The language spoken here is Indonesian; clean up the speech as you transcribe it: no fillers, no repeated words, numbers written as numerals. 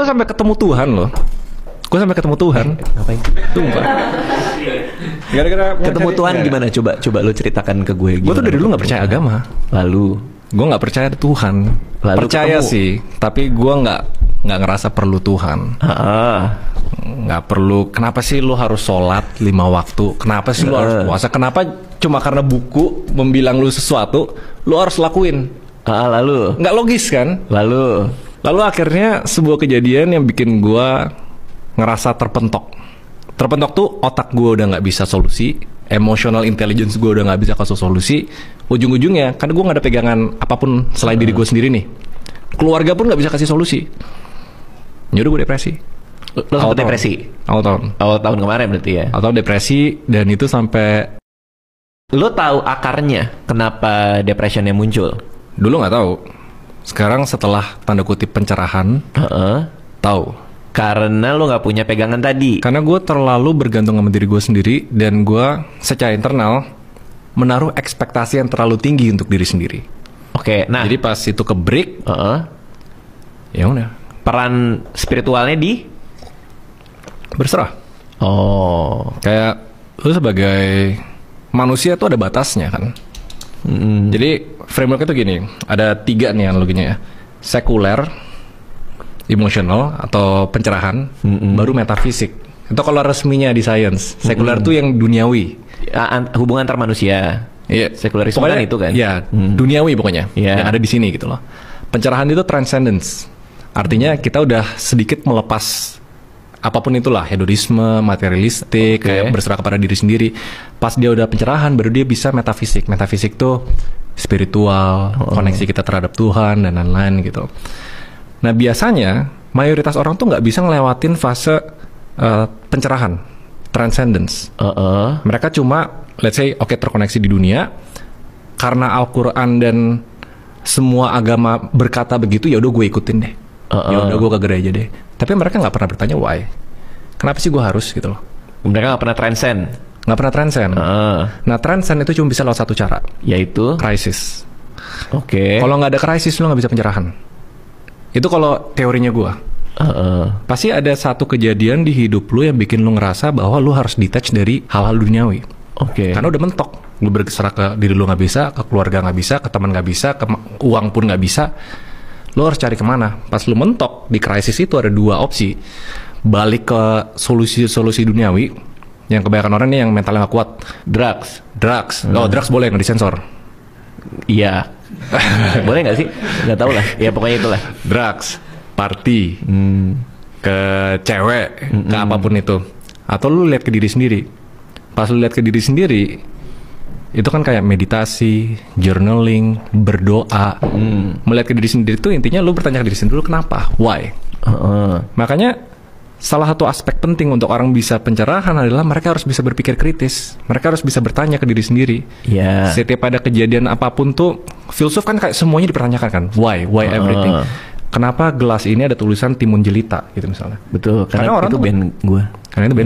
Gue sampai ketemu Tuhan loh. Gue sampai ketemu Tuhan. Ngapain? Sumpah. Gara-gara Ketemu Tuhan gimana? Coba lu ceritakan ke gue. Gue tuh dari dulu nggak percaya agama. Lalu Gue nggak percaya ada Tuhan. Lalu percaya ketemu. sih, tapi gue nggak ngerasa perlu Tuhan. Nggak perlu. Kenapa sih lu harus sholat 5 waktu? Kenapa sih lu harus puasa? Kenapa cuma karena buku membilang lu sesuatu, lu harus lakuin? Lalu Nggak logis kan? Lalu akhirnya sebuah kejadian yang bikin gue ngerasa terpentok. Terpentok tuh otak gue udah nggak bisa solusi, emotional intelligence gue udah nggak bisa kasih solusi. Ujung-ujungnya, karena gue nggak ada pegangan apapun selain diri gue sendiri nih. Keluarga pun nggak bisa kasih solusi. Yaudah gue depresi. Lo sempet depresi? Awal tahun kemarin berarti ya? Atau depresi, dan itu sampai... Lo tahu akarnya kenapa depressionnya muncul? Dulu nggak tahu. Sekarang setelah tanda kutip pencerahan, tahu. Karena lo nggak punya pegangan tadi. Karena gue terlalu bergantung sama diri gue sendiri, dan gue secara internal menaruh ekspektasi yang terlalu tinggi untuk diri sendiri. Oke, nah Jadi pas itu ke break, ya udah, peran spiritualnya di? berserah. Oh, Kayak lu sebagai manusia tuh ada batasnya kan. Jadi framework itu gini, ada 3 nih analoginya ya. Sekuler, emosional atau pencerahan, baru metafisik. Itu kalau resminya di sains. Sekuler tuh yang duniawi. hubungan antar manusia. Iya, Sekularisme pokoknya, kan itu kan? Ya, duniawi pokoknya. Iya. Yang ada di sini gitu loh. Pencerahan itu transcendence. Artinya kita udah sedikit melepas apapun itulah, hedonisme, materialistik, kayak berserah kepada diri sendiri. Pas dia udah pencerahan, baru dia bisa metafisik. Metafisik tuh spiritual, koneksi kita terhadap Tuhan dan lain-lain gitu. Nah biasanya mayoritas orang tuh nggak bisa ngelewatin fase pencerahan, transcendence. Mereka cuma, let's say, terkoneksi di dunia karena Al-Quran dan semua agama berkata begitu, ya udah gue ikutin deh. Ya udah gue ke gereja deh. Tapi mereka nggak pernah bertanya why. Kenapa sih gue harus gitu loh? Mereka nggak pernah transcend. Nggak pernah transcend. Nah transcend itu cuma bisa lewat satu cara, Yaitu? krisis. Oke. Kalau nggak ada krisis lo nggak bisa pencerahan. Itu kalau teorinya gue. Pasti ada satu kejadian di hidup lu yang bikin lu ngerasa bahwa lu harus detach dari hal-hal duniawi. Oke. Karena udah mentok. Lu bergerak ke diri lu nggak bisa, ke keluarga nggak bisa, ke teman nggak bisa, ke uang pun nggak bisa. Lu harus cari kemana? Pas lu mentok di krisis itu ada 2 opsi. Balik ke solusi-solusi duniawi, yang kebanyakan orang nih yang mentalnya nggak kuat. Drugs. Drugs boleh nggak disensor? Iya. Boleh nggak sih? Nggak tahu lah. Ya pokoknya itulah. Drugs, party, ke cewek, ke apapun itu. Atau lu lihat ke diri sendiri. Pas lu lihat ke diri sendiri, itu kan kayak meditasi, journaling, berdoa. Melihat ke diri sendiri itu intinya lu bertanya ke diri sendiri dulu, kenapa? Why? Makanya salah satu aspek penting untuk orang bisa pencerahan adalah mereka harus bisa berpikir kritis. Mereka harus bisa bertanya ke diri sendiri. Iya. Setiap ada kejadian apapun tuh, filsuf kan kayak semuanya dipertanyakan kan. Why everything? Kenapa gelas ini ada tulisan timun jelita gitu misalnya? Betul. Karena orang itu tuh band gue. Karena itu band